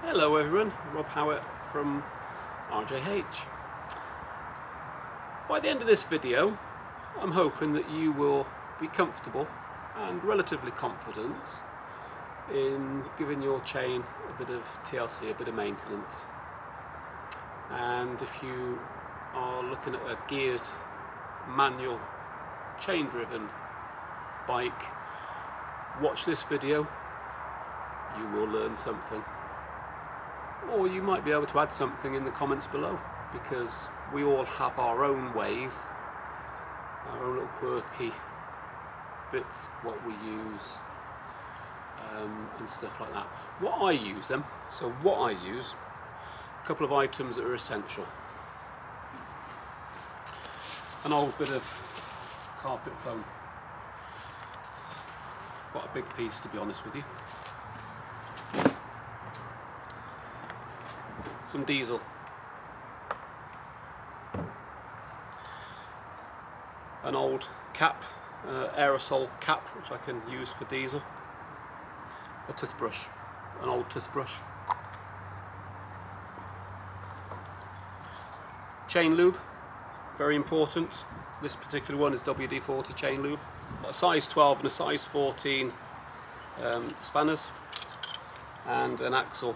Hello everyone, Rob Howard from RJH. By the end of this video, I'm hoping that you will be comfortable and relatively confident in giving your chain a bit of TLC, a bit of maintenance. And if you are looking at a geared, manual, chain-driven bike, watch this video, you will learn something. Or you might be able to add something in the comments below, because we all have our own ways, our own little quirky bits, what we use, and stuff like that. What I use a couple of items that are essential. An old bit of carpet foam, quite a big piece to be honest with you. Some diesel, an old cap, aerosol cap which I can use for diesel, a toothbrush, an old toothbrush, chain lube, very important. This particular one is WD-40 chain lube, a size 12 and a size 14 spanners, and an axle,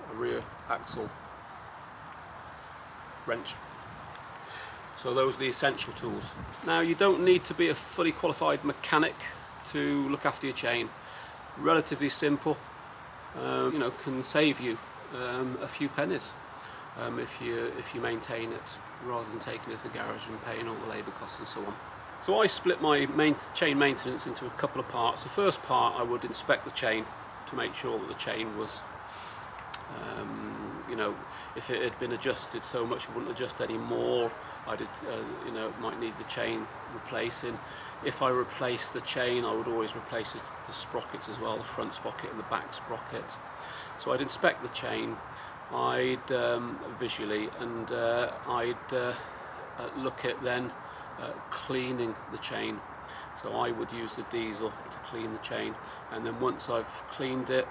a rear axle wrench. So those are the essential tools. Now, you don't need to be a fully qualified mechanic to look after your chain. Relatively simple, can save you a few pennies if you maintain it, rather than taking it to the garage and paying all the labour costs and so on. So I split my chain maintenance into a couple of parts. The first part, I would inspect the chain to make sure that the chain was if it had been adjusted so much it wouldn't adjust any more. Might need the chain replacing. If I replace the chain, I would always replace the sprockets as well, the front sprocket and the back sprocket. So I'd inspect the chain, I'd visually, and I'd look at then cleaning the chain. So I would use the diesel to clean the chain, and then once I've cleaned it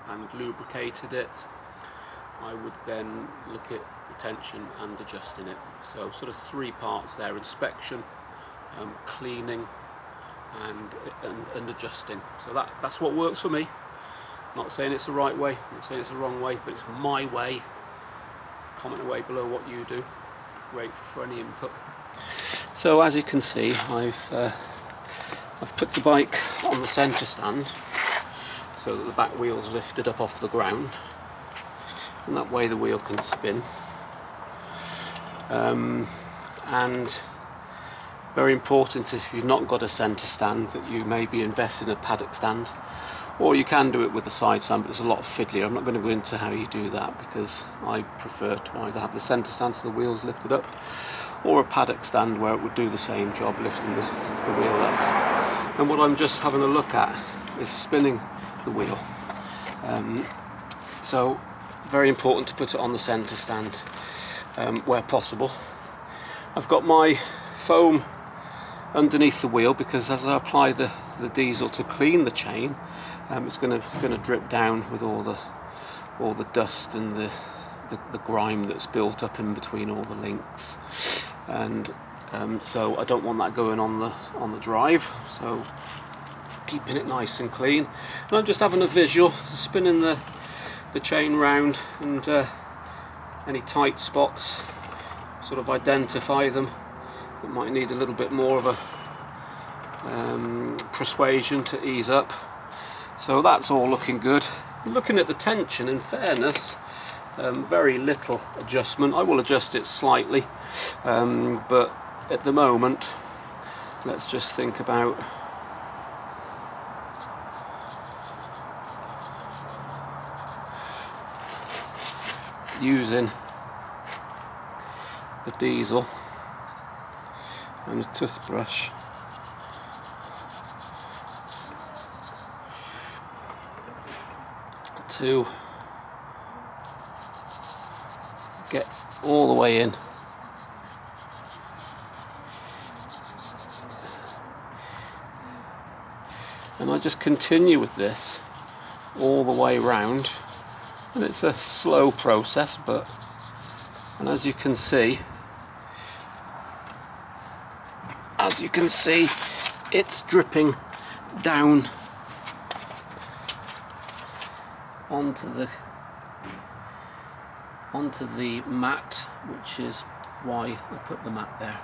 and lubricated it, I would then look at the tension and adjusting it. So sort of three parts there: inspection, cleaning, and adjusting. So that's what works for me. I'm not saying it's the right way, I'm not saying it's the wrong way, but it's my way. Comment away below what you do. Grateful for any input. So as you can see, I've put the bike on the centre stand so that the back wheel's lifted up off the ground, and that way the wheel can spin. And very important, if you've not got a centre stand, that you maybe invest in a paddock stand, or you can do it with a side stand, but it's a lot fiddlier. I'm not going to go into how you do that, because I prefer to either have the centre stand so the wheel's lifted up, or a paddock stand where it would do the same job, lifting the wheel up. And what I'm just having a look at is spinning the wheel. So very important to put it on the centre stand where possible. I've got my foam underneath the wheel, because as I apply the diesel to clean the chain, it's going to drip down with all the dust and the grime that's built up in between all the links, and so I don't want that going on the drive. So keeping it nice and clean, and I'm just having a visual, spinning the chain round, and any tight spots, sort of identify them that might need a little bit more of a persuasion to ease up. So that's all looking good. Looking at the tension, in fairness, very little adjustment. I will adjust it slightly, but at the moment, let's just think about using the diesel and a toothbrush to get all the way in. And I just continue with this all the way round And it's a slow process, and as you can see, it's dripping down onto the mat, which is why I put the mat there.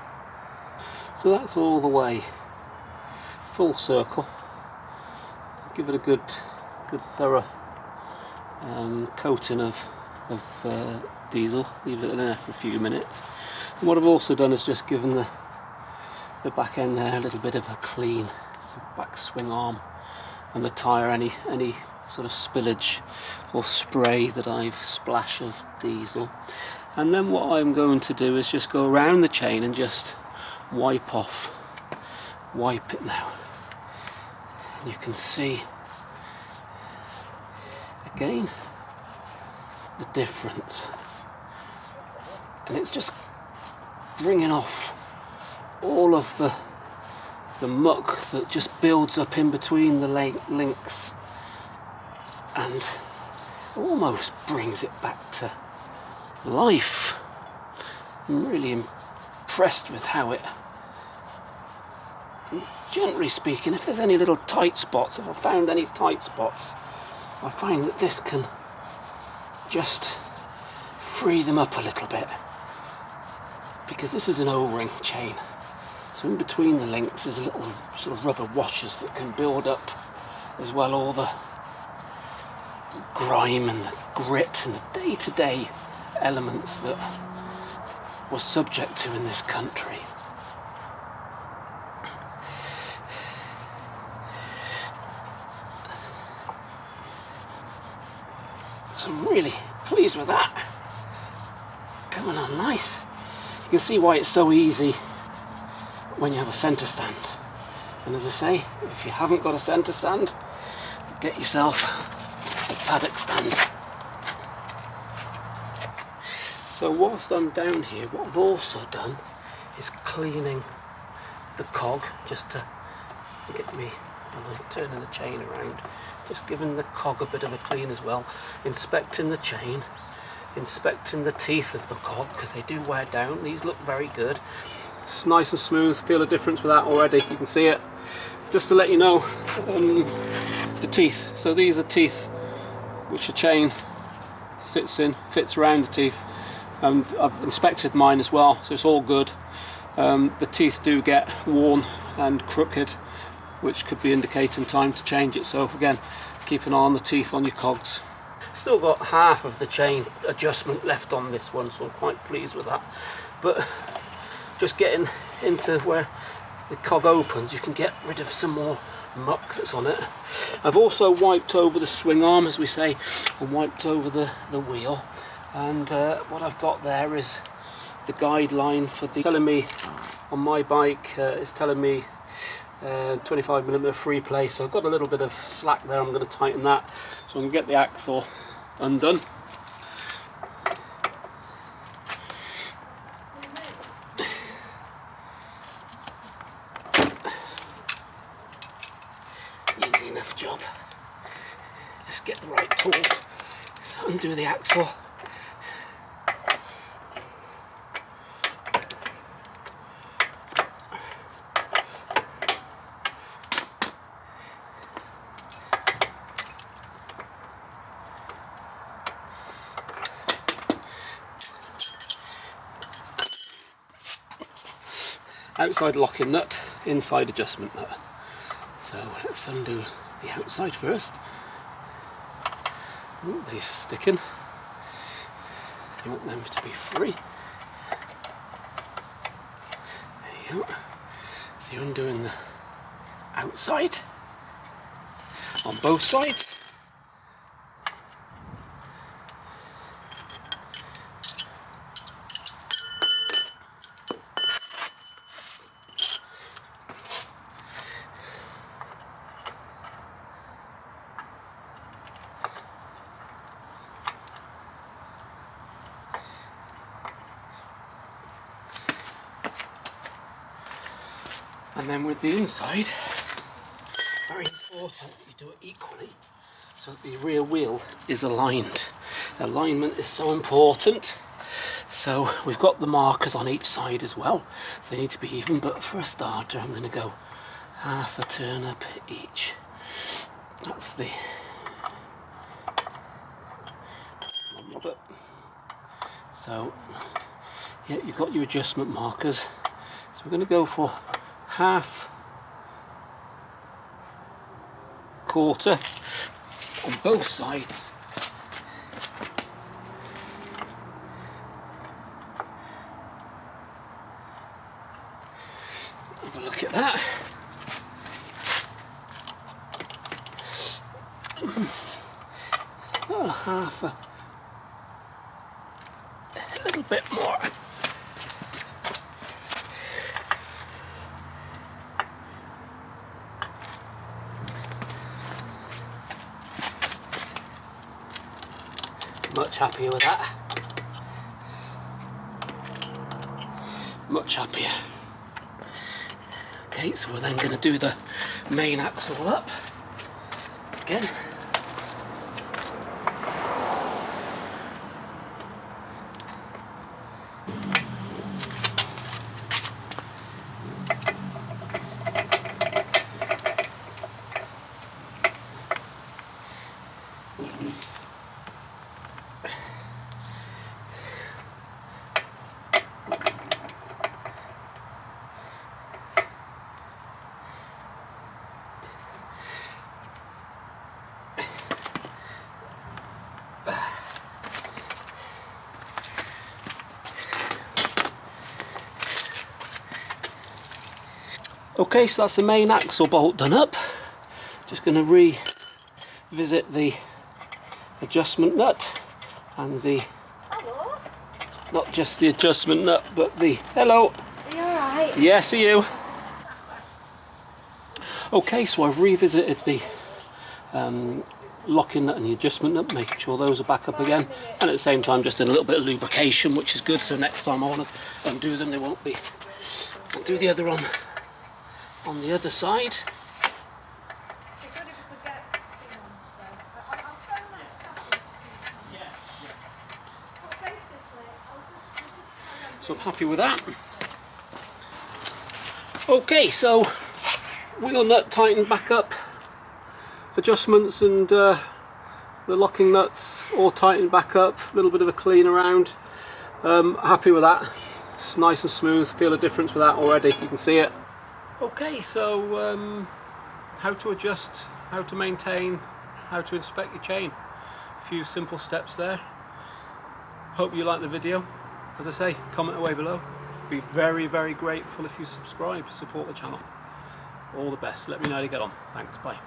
So that's all the way full circle. Give it a good thorough coating of diesel, leave it in there for a few minutes. And what I've also done is just given the back end there a little bit of a clean, the back swing arm and the tyre, any sort of spillage or spray that I've splashed of diesel. And then what I'm going to do is just go around the chain and just wipe it now. And you can see again the difference, and it's just bringing off all of the muck that just builds up in between the links and almost brings it back to life. I'm really impressed with how it, generally speaking, if there's any little tight spots, if I found any tight spots, I find that this can just free them up a little bit, because this is an O-ring chain, so in between the links there's little sort of rubber washers that can build up as well all the grime and the grit and the day-to-day elements that we're subject to in this country. So I'm really pleased with that. Coming on nice. You can see why it's so easy when you have a centre stand. And as I say, if you haven't got a centre stand, get yourself a paddock stand. So whilst I'm down here, what I've also done is cleaning the cog, just to get me, and I'm turning the chain around, just giving the cog a bit of a clean as well, inspecting the chain, inspecting the teeth of the cog, because they do wear down. These look very good. It's nice and smooth, feel a difference with that already, you can see it. Just to let you know, the teeth. So these are teeth which a chain sits in, fits around the teeth, and I've inspected mine as well, so it's all good. The teeth do get worn and crooked, which could be indicating time to change it, so again, keep an eye on the teeth on your cogs. Still got half of the chain adjustment left on this one, so I'm quite pleased with that. But just getting into where the cog opens, you can get rid of some more muck that's on it. I've also wiped over the swing arm, as we say, and wiped over the wheel, and what I've got there is the guideline for the, telling me on my bike, it's telling me 25mm free play, so I've got a little bit of slack there. I'm going to tighten that so I can get the axle undone. Easy enough job. Just get the right tools. So undo the axle. Outside locking nut, inside adjustment nut. So let's undo the outside first. Ooh, they're sticking. You want them to be free. There you go. So you're undoing the outside on both sides. And then with the inside, very important you do it equally. so the rear wheel is aligned. Alignment is so important. So we've got the markers on each side as well, so they need to be even, but for a starter I'm going to go half a turn up each. That's the Robert. So yeah, you've got your adjustment markers, so we're going to go for half, quarter on both sides. Have a look at that. Oh, half a little bit more. Much happier with that. Much happier. Okay, so we're then going to do the main axle up again. Okay, so that's the main axle bolt done up. Just going to revisit the adjustment nut and the, hello. not just the adjustment nut, but the, hello. Are you alright? Yes, are you? Okay, so I've revisited the locking nut and the adjustment nut, making sure those are back up again, and at the same time just doing a little bit of lubrication, which is good, so next time I want to undo them, they won't be. I'll do the other on the other side. So I'm happy with that. Okay, so wheel nut tightened back up, adjustments and the locking nuts all tightened back up, a little bit of a clean around. Happy with that. It's nice and smooth, feel a difference with that already, you can see it. Okay, so how to adjust, how to maintain, how to inspect your chain. A few simple steps there. Hope you like the video. As I say, comment away below. Be very, very grateful if you subscribe, support the channel. All the best. Let me know how you get on. Thanks, bye.